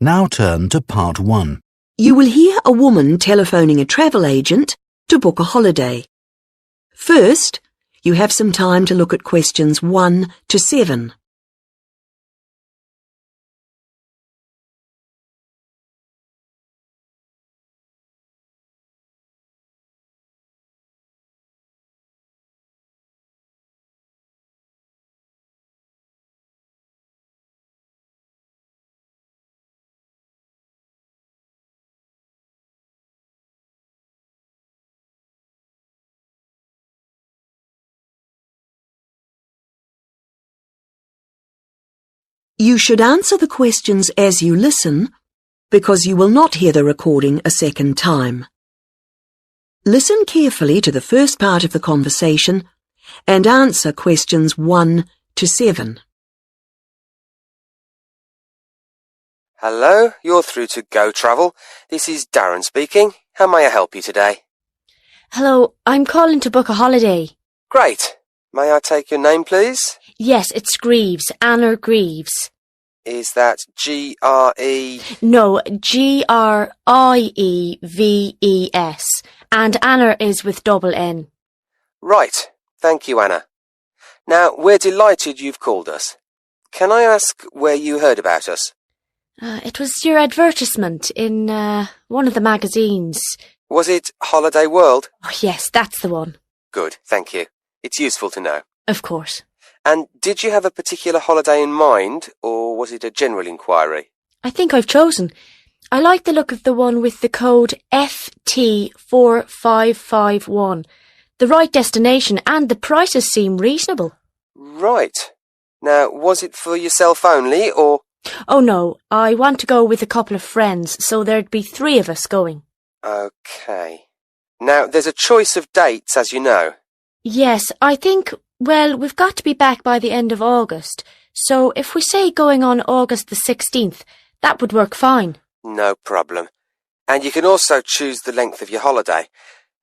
Now turn to Part 1. You will hear a woman telephoning a travel agent to book a holiday. First, you have some time to look at questions 1 to 7. You should answer the questions as you listen, because you will not hear the recording a second time. Listen carefully to the first part of the conversation and answer questions 1 to 7. Hello, you're through to Go Travel. This is Darren speaking. How may I help you today? Hello, I'm calling to book a holiday. Great. May I take your name, please? Yes, it's Greaves, Anna Greaves. Is that G-R-E... No, Grieves. And Anna is with double N. Right. Thank you, Anna. Now, we're delighted you've called us. Can I ask where you heard about us? It was your advertisement in one of the magazines. Was it Holiday World? Oh, yes, that's the one. Good, thank you. It's useful to know. Of course. And did you have a particular holiday in mind, or was it a general inquiry? I think I've chosen. I like the look of the one with the code FT4551. The right destination and the prices seem reasonable. Right. Now, was it for yourself only, or...? Oh no, I want to go with a couple of friends, so there'd be 3 of us going. OK. Now, there's a choice of dates, as you know. Yes, I think, well, we've got to be back by the end of August, so if we say going on August the 16th, that would work fine. No problem. And you can also choose the length of your holiday.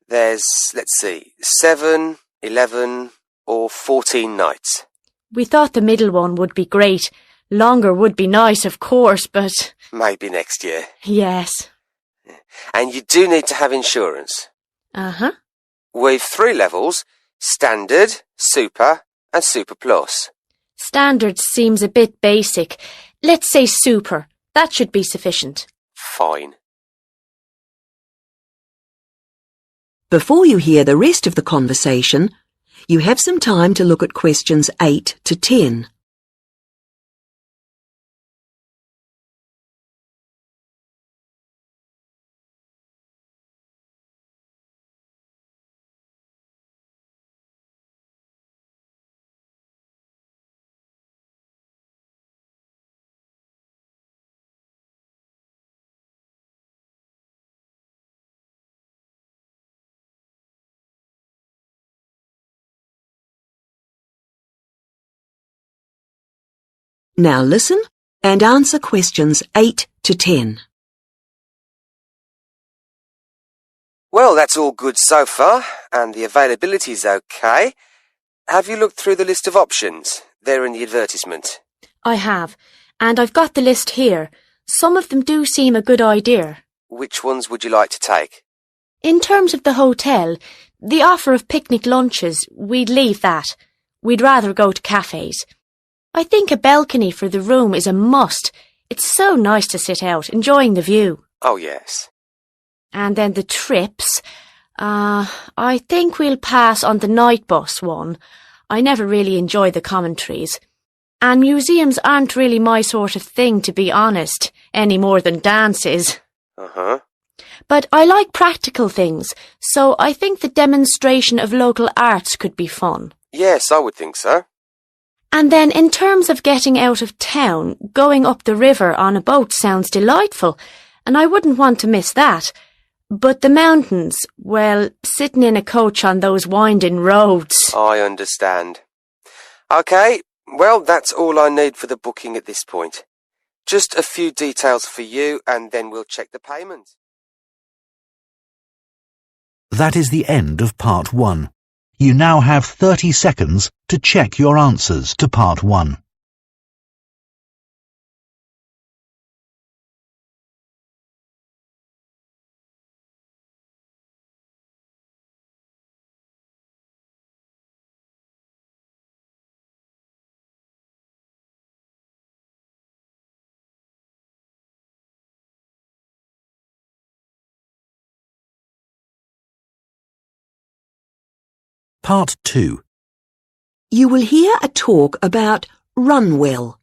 There's, let's see, 7, 11 or 14 nights. We thought the middle one would be great. Longer would be nice, of course, but... Maybe next year. Yes. And you do need to have insurance. Uh-huh. With 3 levels, Standard, Super and Super Plus. Standard seems a bit basic. Let's say Super. That should be sufficient. Fine. Before you hear the rest of the conversation, you have some time to look at questions 8 to 10. Now listen and answer questions 8 to 10. Well, that's all good so far, and the availability's okay. Have you looked through the list of options? They're in the advertisement. I have, and I've got the list here. Some of them do seem a good idea. Which ones would you like to take? In terms of the hotel, the offer of picnic lunches, we'd leave that. We'd rather go to cafes. I think a balcony for the room is a must. It's so nice to sit out, enjoying the view. Oh, yes. And then the trips. I think we'll pass on the night bus one. I never really enjoy the commentaries. And museums aren't really my sort of thing, to be honest, any more than dances. Uh-huh. But I like practical things, so I think the demonstration of local arts could be fun. Yes, I would think so. And then in terms of getting out of town, going up the river on a boat sounds delightful, and I wouldn't want to miss that. But the mountains, well, sitting in a coach on those winding roads... I understand. OK, well, that's all I need for the booking at this point. Just a few details for you, and then we'll check the payment. That is the end of Part 1. You now have 30 seconds to check your answers to Part 1. Part 2. You will hear a talk about Runwell,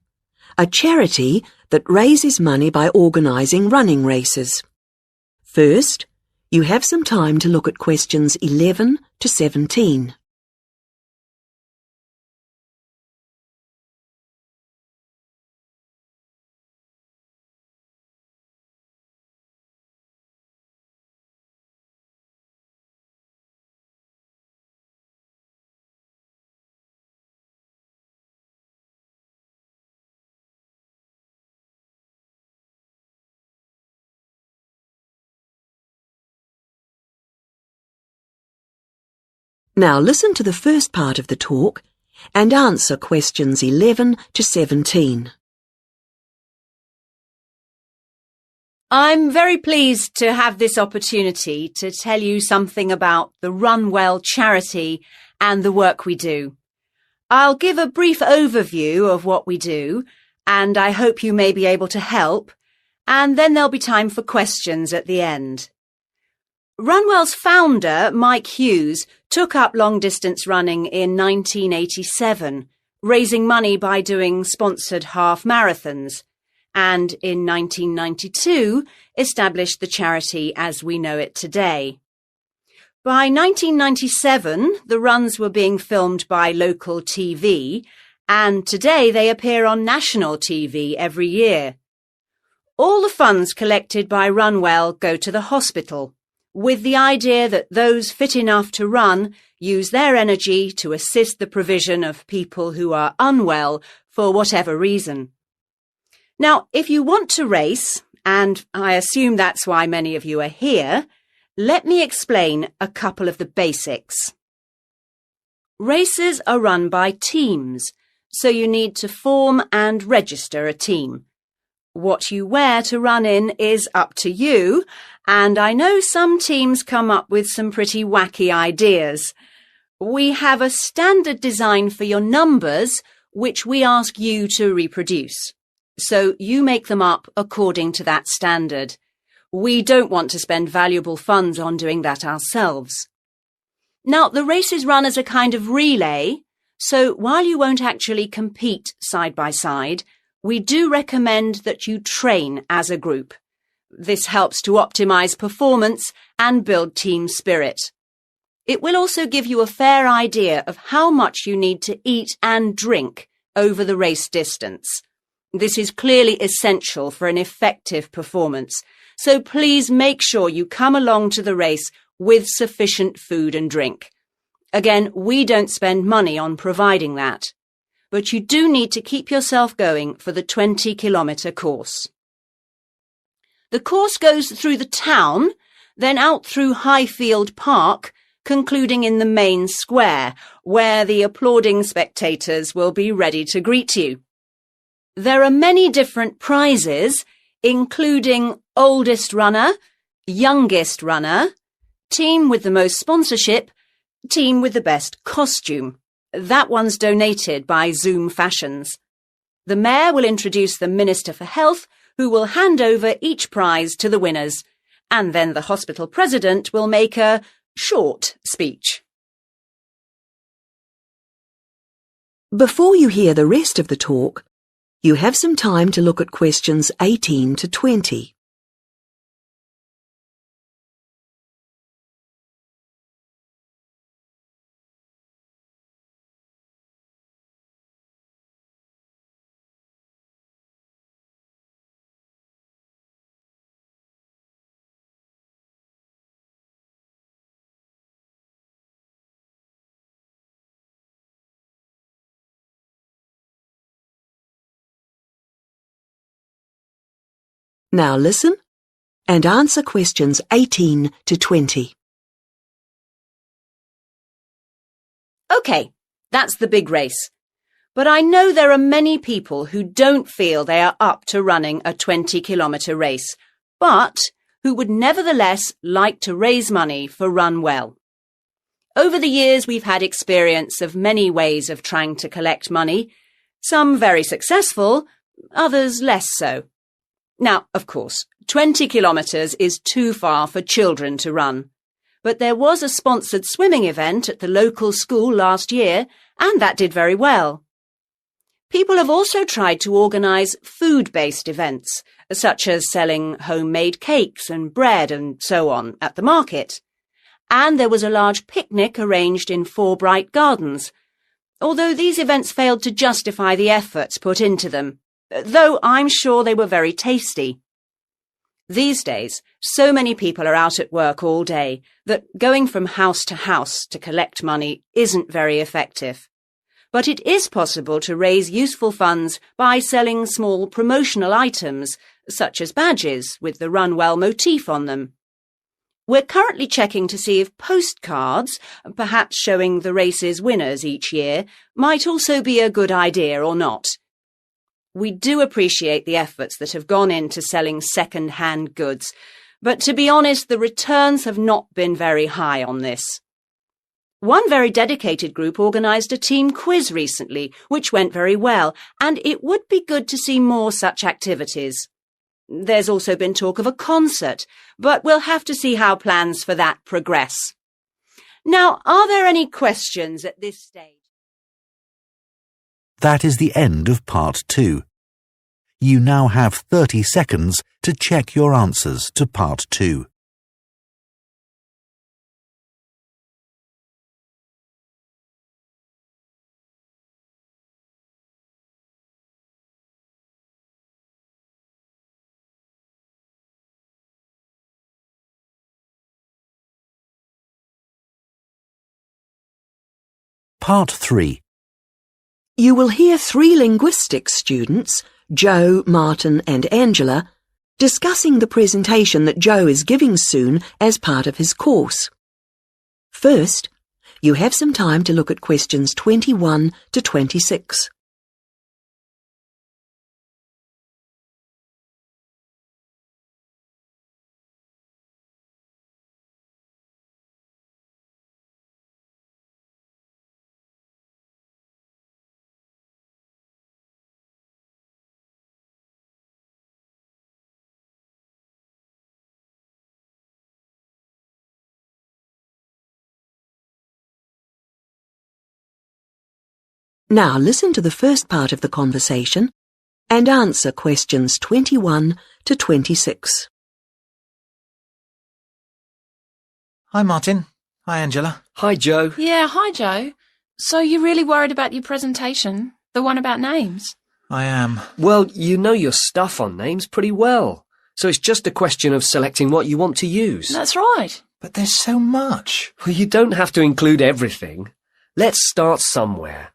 a charity that raises money by organising running races. First, you have some time to look at questions 11 to 17. Now listen to the first part of the talk and answer questions 11 to 17. I'm very pleased to have this opportunity to tell you something about the Runwell charity and the work we do. I'll give a brief overview of what we do, and I hope you may be able to help, and then there'll be time for questions at the end. Runwell's founder, Mike Hughes, took up long-distance running in 1987, raising money by doing sponsored half marathons, and in 1992 established the charity as we know it today. By 1997, the runs were being filmed by local TV, and today they appear on national TV every year. All the funds collected by Runwell go to the hospital, with the idea that those fit enough to run use their energy to assist the provision of people who are unwell for whatever reason. Now, if you want to race, and I assume that's why many of you are here, let me explain a couple of the basics. Races are run by teams, so you need to form and register a team. What you wear to run in is up to you, and I know some teams come up with some pretty wacky ideas. We have a standard design for your numbers, which we ask you to reproduce. So you make them up according to that standard. We don't want to spend valuable funds on doing that ourselves. Now, the race is run as a kind of relay, so while you won't actually compete side by side, we do recommend that you train as a group. This helps to optimize performance and build team spirit. It will also give you a fair idea of how much you need to eat and drink over the race distance. This is clearly essential for an effective performance, so please make sure you come along to the race with sufficient food and drink. Again, we don't spend money on providing that, but you do need to keep yourself going for the 20-kilometre course. The course goes through the town, then out through Highfield Park, concluding in the main square, where the applauding spectators will be ready to greet you. There are many different prizes, including oldest runner, youngest runner, team with the most sponsorship, team with the best costume. That one's donated by Zoom Fashions. The Mayor will introduce the Minister for Health, who will hand over each prize to the winners, and then the hospital president will make a short speech. Before you hear the rest of the talk, you have some time to look at questions 18 to 20. Now listen and answer questions 18 to 20. OK, that's the big race. But I know there are many people who don't feel they are up to running a 20-kilometre race, but who would nevertheless like to raise money for Runwell. Over the years, we've had experience of many ways of trying to collect money, some very successful, others less so. Now, of course, 20 kilometres is too far for children to run, but there was a sponsored swimming event at the local school last year, and that did very well. People have also tried to organise food-based events, such as selling homemade cakes and bread and so on at the market. And there was a large picnic arranged in 4 bright gardens, although these events failed to justify the efforts put into them, though I'm sure they were very tasty. These days, so many people are out at work all day that going from house to collect money isn't very effective. But it is possible to raise useful funds by selling small promotional items, such as badges with the Runwell motif on them. We're currently checking to see if postcards, perhaps showing the race's winners each year, might also be a good idea or not. We do appreciate the efforts that have gone into selling second-hand goods, but to be honest, the returns have not been very high on this. One very dedicated group organised a team quiz recently, which went very well, and it would be good to see more such activities. There's also been talk of a concert, but we'll have to see how plans for that progress. Now, are there any questions at this stage? That is the end of Part 2. You now have 30 seconds to check your answers to Part 2. Part 3. You will hear 3 linguistics students, Joe, Martin and Angela, discussing the presentation that Joe is giving soon as part of his course. First, you have some time to look at questions 21 to 26. Now listen to the first part of the conversation and answer questions 21 to 26. Hi, Martin. Hi, Angela. Hi, Joe. Yeah, hi, Joe. So you're really worried about your presentation? The one about names? I am. Well, you know your stuff on names pretty well, so it's just a question of selecting what you want to use. That's right. But there's so much. Well, you don't have to include everything. Let's start somewhere.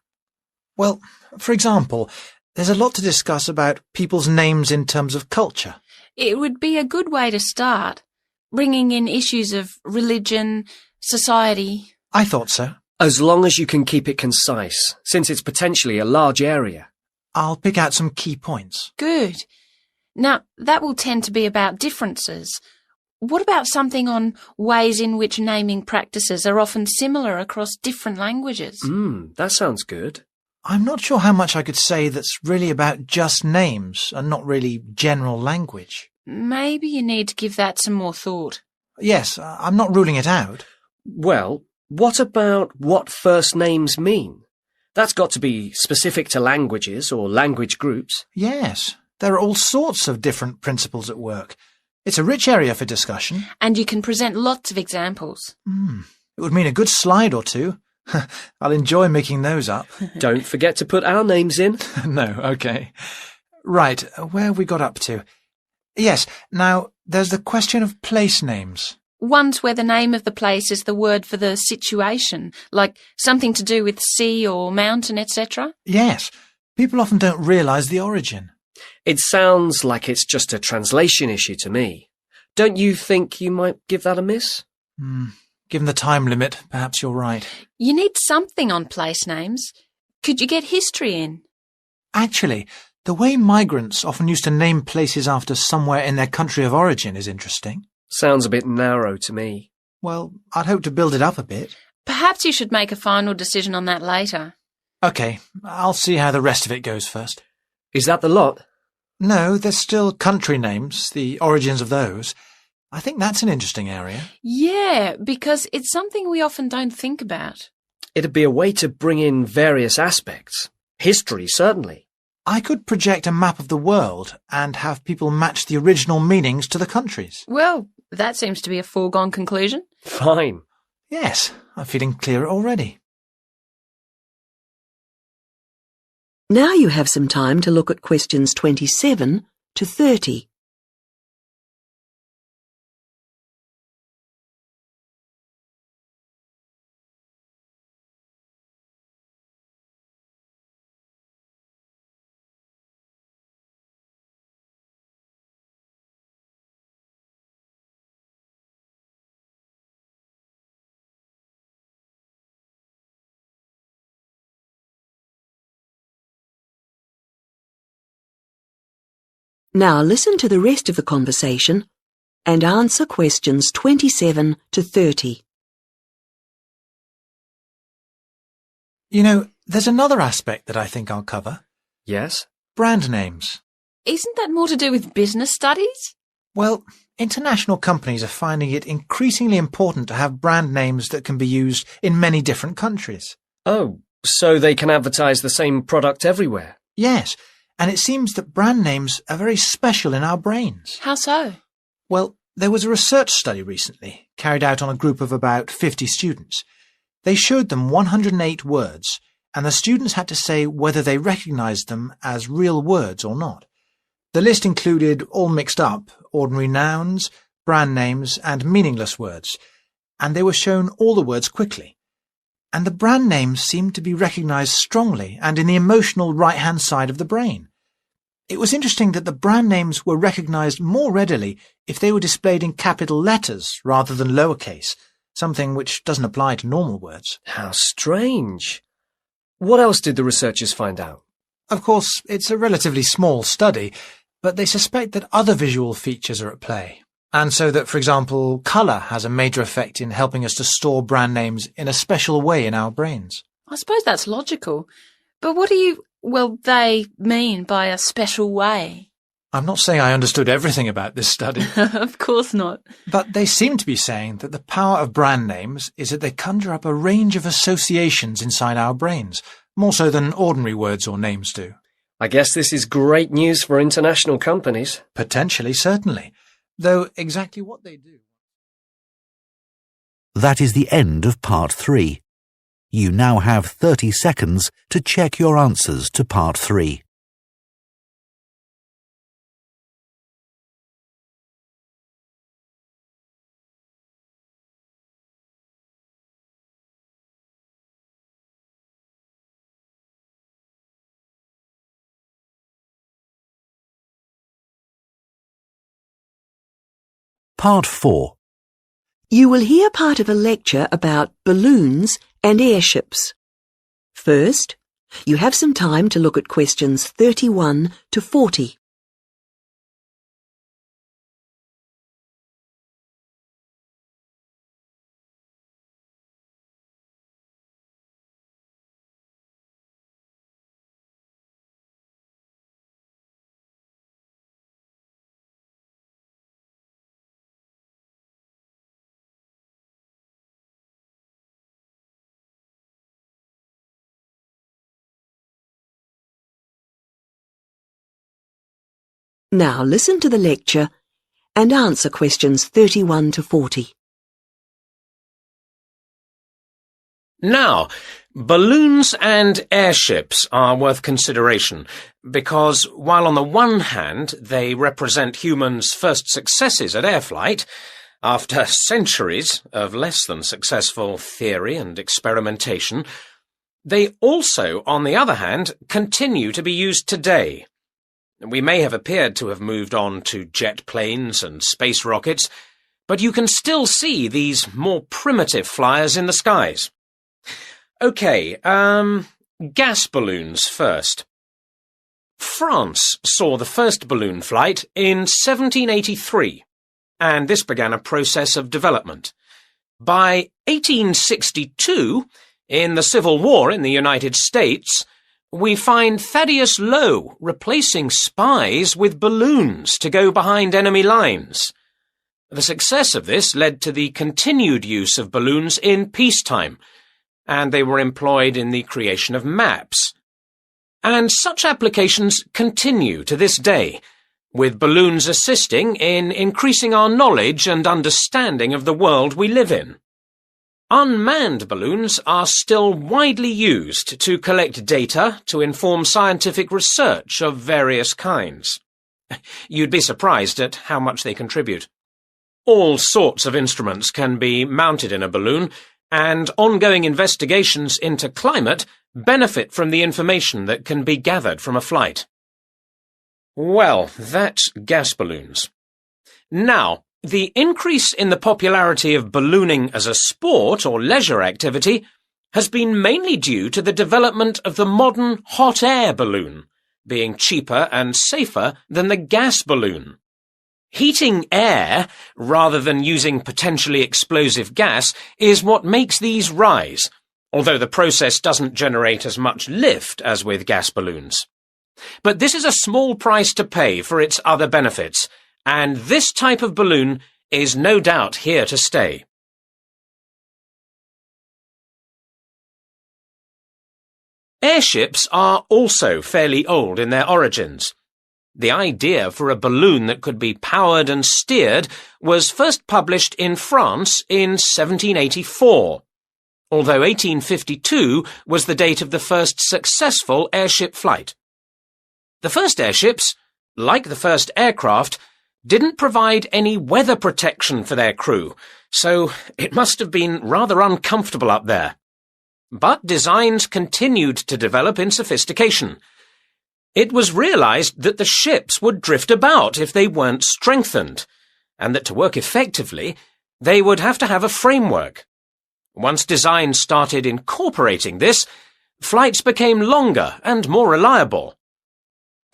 Well, for example, there's a lot to discuss about people's names in terms of culture. It would be a good way to start, bringing in issues of religion, society. I thought so. As long as you can keep it concise, since it's potentially a large area. I'll pick out some key points. Good. Now, that will tend to be about differences. What about something on ways in which naming practices are often similar across different languages? That sounds good. I'm not sure how much I could say that's really about just names and not really general language. Maybe you need to give that some more thought. Yes, I'm not ruling it out. Well, what about what first names mean? That's got to be specific to languages or language groups. Yes, there are all sorts of different principles at work. It's a rich area for discussion. And you can present lots of examples. It would mean a good slide or two. I'll enjoy making those up. Don't forget to put our names in. No, okay. Right, where have we got up to? Yes, now there's the question of place names. Ones where the name of the place is the word for the situation, like something to do with sea or mountain, etc. Yes, people often don't realise the origin. It sounds like it's just a translation issue to me. Don't you think you might give that a miss? Given the time limit, perhaps you're right. You need something on place names. Could you get history in? Actually, the way migrants often used to name places after somewhere in their country of origin is interesting. Sounds a bit narrow to me. Well, I'd hope to build it up a bit. Perhaps you should make a final decision on that later. OK, I'll see how the rest of it goes first. Is that the lot? No, there's still country names, the origins of those. I think that's an interesting area. Yeah, because it's something we often don't think about. It'd be a way to bring in various aspects. History, certainly. I could project a map of the world and have people match the original meanings to the countries. Well, that seems to be a foregone conclusion. Fine. Yes, I'm feeling clearer already. Now you have some time to look at questions 27 to 30. Now listen to the rest of the conversation and answer questions 27 to 30. You know, there's another aspect that I think I'll cover. Yes? Brand names. Isn't that more to do with business studies? Well, international companies are finding it increasingly important to have brand names that can be used in many different countries. Oh, so they can advertise the same product everywhere? Yes, and it seems that brand names are very special in our brains. How so? Well, there was a research study recently, carried out on a group of about 50 students. They showed them 108 words, and the students had to say whether they recognised them as real words or not. The list included, all mixed up, ordinary nouns, brand names, and meaningless words, and they were shown all the words quickly. And the brand names seemed to be recognised strongly and in the emotional right-hand side of the brain. It was interesting that the brand names were recognised more readily if they were displayed in capital letters rather than lowercase, something which doesn't apply to normal words. How strange. What else did the researchers find out? Of course, it's a relatively small study, but they suspect that other visual features are at play. And so that, for example, colour has a major effect in helping us to store brand names in a special way in our brains. I suppose that's logical. But what do they mean by a special way? I'm not saying I understood everything about this study. Of course not. But they seem to be saying that the power of brand names is that they conjure up a range of associations inside our brains, more so than ordinary words or names do. I guess this is great news for international companies. Potentially, certainly. Though exactly what they do... That is the end of part 3. You now have 30 seconds to check your answers to part 3. Part 4. You will hear part of a lecture about balloons and airships. First, you have some time to look at questions 31 to 40. Now listen to the lecture and answer questions 31 to 40. Now, balloons and airships are worth consideration because while on the one hand they represent humans' first successes at air flight, after centuries of less than successful theory and experimentation, they also, on the other hand, continue to be used today. We may have appeared to have moved on to jet planes and space rockets, but you can still see these more primitive flyers in the skies. OK, gas balloons first. France saw the first balloon flight in 1783, and this began a process of development. By 1862, in the Civil War in the United States, we find Thaddeus Lowe replacing spies with balloons to go behind enemy lines. The success of this led to the continued use of balloons in peacetime, and they were employed in the creation of maps. And such applications continue to this day, with balloons assisting in increasing our knowledge and understanding of the world we live in. Unmanned balloons are still widely used to collect data to inform scientific research of various kinds. You'd be surprised at how much they contribute. All sorts of instruments can be mounted in a balloon, and ongoing investigations into climate benefit from the information that can be gathered from a flight. Well, that's gas balloons. Now, the increase in the popularity of ballooning as a sport or leisure activity has been mainly due to the development of the modern hot air balloon, being cheaper and safer than the gas balloon. Heating air, rather than using potentially explosive gas, is what makes these rise, although the process doesn't generate as much lift as with gas balloons. But this is a small price to pay for its other benefits, and this type of balloon is no doubt here to stay. Airships are also fairly old in their origins. The idea for a balloon that could be powered and steered was first published in France in 1784, although 1852 was the date of the first successful airship flight. The first airships, like the first aircraft, didn't provide any weather protection for their crew, so it must have been rather uncomfortable up there. But designs continued to develop in sophistication. It was realized that the ships would drift about if they weren't strengthened, and that to work effectively, they would have to have a framework. Once designs started incorporating this, flights became longer and more reliable.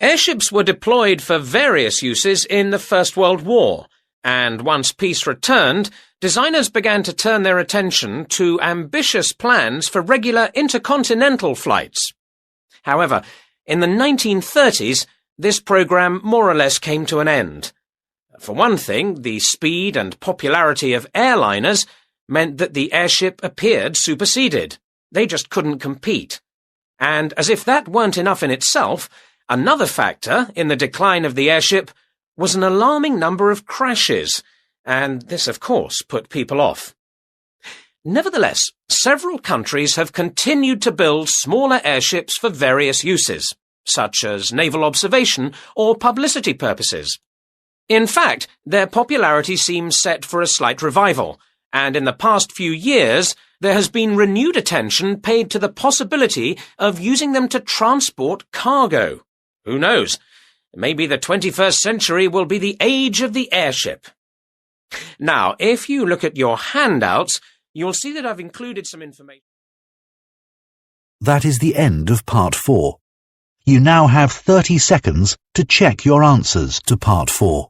Airships were deployed for various uses in the First World War, and once peace returned, designers began to turn their attention to ambitious plans for regular intercontinental flights. However, in the 1930s, this program more or less came to an end. For one thing, the speed and popularity of airliners meant that the airship appeared superseded. They just couldn't compete. And as if that weren't enough in itself, another factor in the decline of the airship was an alarming number of crashes, and this, of course, put people off. Nevertheless, several countries have continued to build smaller airships for various uses, such as naval observation or publicity purposes. In fact, their popularity seems set for a slight revival, and in the past few years, there has been renewed attention paid to the possibility of using them to transport cargo. Who knows? Maybe the 21st century will be the age of the airship. Now, if you look at your handouts, you'll see that I've included some information. That is the end of Part 4. You now have 30 seconds to check your answers to Part 4.